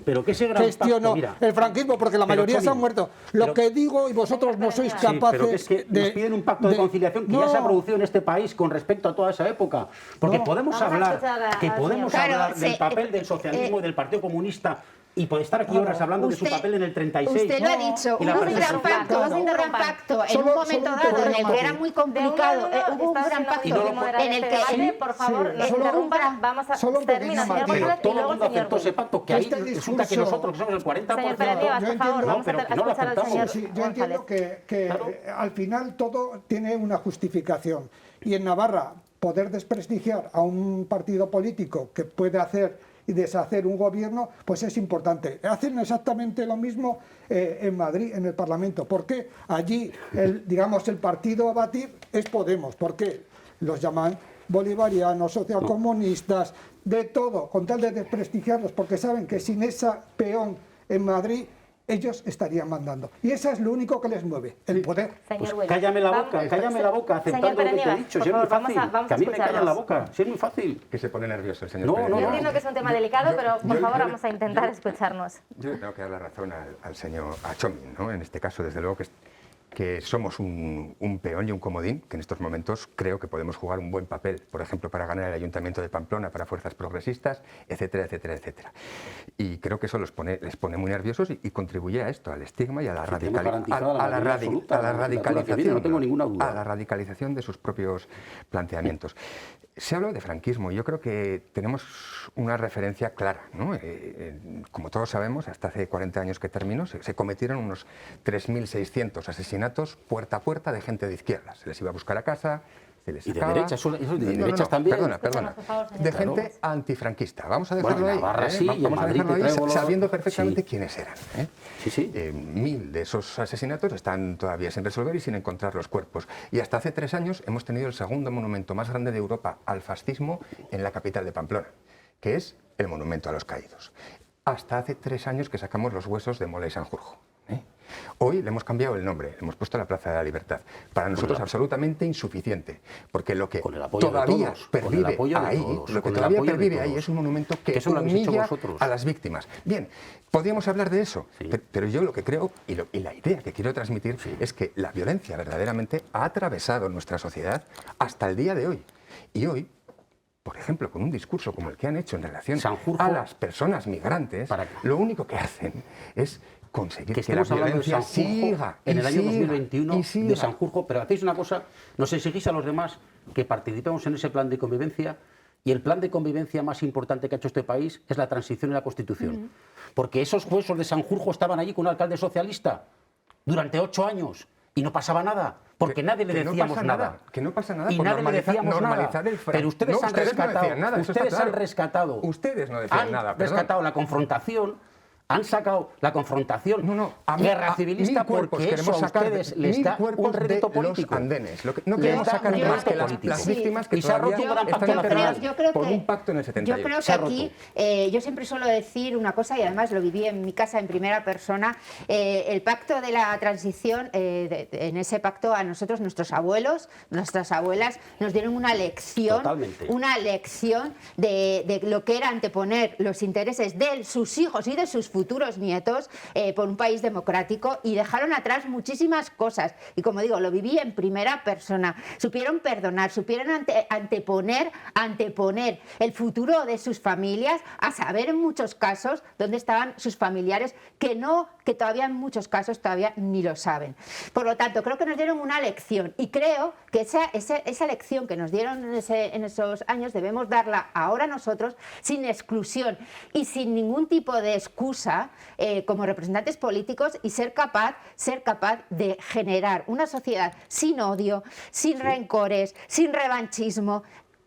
Pero que ese gran gestionó pacto, mira, el franquismo, porque la pero, mayoría se han Choni, muerto. Lo pero- que digo, y vosotros no sois Sí, capaces pero que es que nos piden un pacto de conciliación que ya se ha producido en este país con respecto a toda esa época. Porque No. podemos Vamos a hablar, escuchar al señor. podemos Claro, hablar del sí, papel del socialismo y del Partido Comunista y puede estar aquí horas hablando de su Usted- papel en el 36. Usted lo ha dicho, Y la hubo un participación. gran pacto, Vamos a hubo un gran interrumpir. pacto en Solo- un momento solo un dado en el programa. que era muy complicado, hubo un gran pacto Y no lo en el que debate, por favor, sí, no solo un interrumpan. gran- Vamos a solo un termina, pequeño señor matiz. Pero González, y todo el luego el mundo señor aceptó ese Ruiz. pacto, que ahí Este resulta que discurso- nosotros que somos el 40%. Señor Pérez Rivas, yo por favor, entiendo- vamos a pero que no lo escuchar al aceptamos. señor Sí, yo González. entiendo que Claro. al final todo tiene una justificación. Y en Navarra, poder desprestigiar a un partido político que puede hacer y deshacer un gobierno, pues es importante. Hacen exactamente lo mismo en Madrid, en el Parlamento. ¿Por qué? Allí, el partido a batir es Podemos. ¿Por qué? Los llaman bolivarianos, socialcomunistas, de todo, con tal de desprestigiarlos, porque saben que sin esa peón en Madrid ellos estarían mandando. Y eso es lo único que les mueve, el poder. Señor Pues Güell, cállame la vamos- boca, cállame la boca, Señor aceptando lo que te he Pérez dicho, Rivas, si es muy por favor, fácil. vamos Que a a mí me callan la escucharlos. boca, si es muy fácil. Que se pone nervioso el señor No, Pérez. no, Yo no. entiendo que es un tema delicado, pero por yo- favor yo- vamos a intentar escucharnos. Yo le tengo que dar la razón al señor Chomin, ¿no? En este caso, desde luego, que somos un peón y un comodín, que en estos momentos creo que podemos jugar un buen papel, por ejemplo, para ganar el Ayuntamiento de Pamplona, para fuerzas progresistas, etcétera, etcétera, etcétera. Y creo que eso les pone muy nerviosos y contribuye a esto, al estigma y a la, Sí, tenemos garantizada la mayoría absoluta, la legislatura que viene, no tengo ninguna duda. a la radicalización de sus propios planteamientos. Se habla de franquismo y yo creo que tenemos una referencia clara, ¿no? Como todos sabemos, hasta hace 40 años que terminó, se cometieron unos 3.600 asesinatos puerta a puerta de gente de izquierdas. Se les iba a buscar a casa, se les Y de sacaba. derecha, eso de No, derechas también. Perdona, Escúchanos, por favor, señor. de Claro. gente antifranquista. Vamos a dejarlo Bueno, en ahí. Navarra sí, y en Vamos a Madrid dejarlo te ahí traigo los- sabiendo perfectamente Sí. quiénes eran. Sí, sí. 1.000 de esos asesinatos están todavía sin resolver y sin encontrar los cuerpos. Y hasta hace 3 años hemos tenido el segundo monumento más grande de Europa al fascismo en la capital de Pamplona, que es el Monumento a los Caídos. Hasta hace 3 años que sacamos los huesos de Mola y Sanjurjo. Hoy le hemos cambiado el nombre, le hemos puesto la Plaza de la Libertad. Para nosotros absolutamente insuficiente, porque lo que Con el apoyo de todavía todos, con el pervive apoyo de ahí, todos, lo que con el todavía apoyo de pervive ahí todos. es un monumento que Eso lo habéis hecho humilla vosotros. a las víctimas. Bien, podríamos hablar de eso, Sí. pero yo lo que creo y la idea que quiero transmitir es que la violencia verdaderamente ha atravesado nuestra sociedad hasta el día de hoy. Y hoy, por ejemplo, con un discurso como el que han hecho en relación Sanjurjo, a las personas migrantes, ¿para qué? lo único que hacen es conseguir Que que la estemos hablando de violencia Sanjurjo siga en y el año siga, 2021 y siga. de Sanjurjo, pero hacéis una cosa, nos exigís a los demás que participemos en ese plan de convivencia y el plan de convivencia más importante que ha hecho este país es la transición y la Constitución. Porque esos huesos de Sanjurjo estaban allí con un alcalde socialista durante 8 años y no pasaba nada, porque nadie le Que no decíamos pasa nada. Que no pasa nada Y por nadie le decíamos nada. normalizar el Pero ustedes no, han ustedes no rescatado, decían nada, eso está ustedes han claro. rescatado. Ustedes no decían han nada, perdón. rescatado la confrontación. Han sacado la confrontación guerra civilista porque eso a ustedes les da un rédito político. Los andenes. No Les queremos da sacar un más rédito que político. las víctimas que Y se ha roto todavía un gran pacto están nacional. enterradas por un pacto en el 78. Yo creo Se que ha roto. aquí, yo siempre suelo decir una cosa, y además lo viví en mi casa en primera persona, el pacto de la transición, en ese pacto a nosotros, nuestros abuelos, nuestras abuelas, nos dieron una lección, de lo que era anteponer los intereses de sus hijos y de sus futuros nietos por un país democrático y dejaron atrás muchísimas cosas. Y como digo, lo viví en primera persona. Supieron perdonar, supieron anteponer el futuro de sus familias a saber en muchos casos dónde estaban sus familiares, que todavía en muchos casos todavía ni lo saben. Por lo tanto, creo que nos dieron una lección y creo que esa lección que nos dieron en esos años debemos darla ahora nosotros sin exclusión y sin ningún tipo de excusa como representantes políticos y ser capaz de generar una sociedad sin odio, sin rencores, sin revanchismo,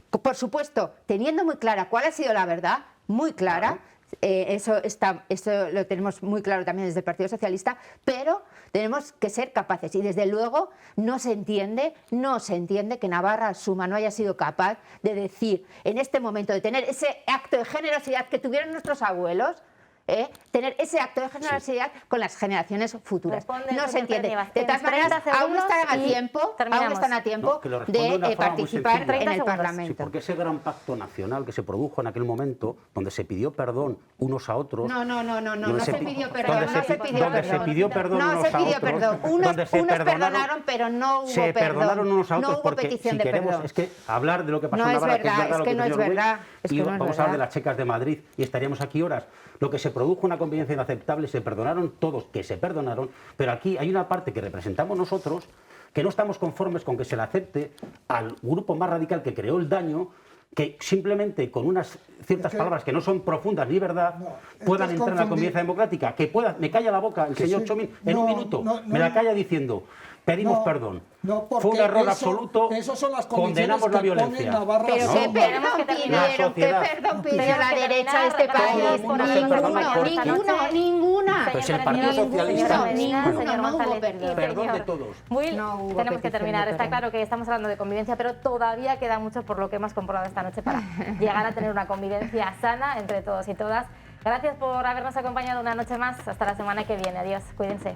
por supuesto, teniendo muy clara cuál ha sido la verdad, muy clara. Eso lo tenemos muy claro también desde el Partido Socialista, pero tenemos que ser capaces y desde luego no se entiende que Navarra Suma no haya sido capaz de decir en este momento, de tener ese acto de generosidad que tuvieron nuestros abuelos, tener ese acto de generosidad con las generaciones futuras. No se entiende. De todas maneras, aún están a tiempo de participar en el Parlamento. Sí, porque ese gran pacto nacional que se produjo en aquel momento, donde se pidió perdón unos a otros... No se pidió perdón. Donde se pidió perdón unos a otros. Unos perdonaron, pero no hubo se perdonaron unos a otros porque petición si de queremos perdón. Es que hablar de lo que pasó en Navarra, es que no es verdad. Y vamos a hablar de las checas de Madrid y estaríamos aquí horas. Lo que se produjo una convivencia inaceptable, se perdonaron todos, que se perdonaron, pero aquí hay una parte que representamos nosotros que no estamos conformes con que se le acepte al grupo más radical que creó el daño, que simplemente con unas ciertas palabras que no son profundas ni verdad puedan entrar en la convivencia democrática, que me calla la boca el señor Chomín en un minuto, me la calla diciendo pedimos perdón. Fue un error absoluto, condenamos la violencia. Pero ¿qué perdón pidieron la derecha de este país? Ninguna. Pues el Partido Socialista... No hubo perdón. Perdón de todos. Tenemos que terminar. Está claro que estamos hablando de convivencia, pero todavía queda mucho por lo que hemos comprobado esta noche para llegar a tener una convivencia sana entre todos y todas. Gracias por habernos acompañado una noche más. Hasta la semana que viene. Adiós. Cuídense.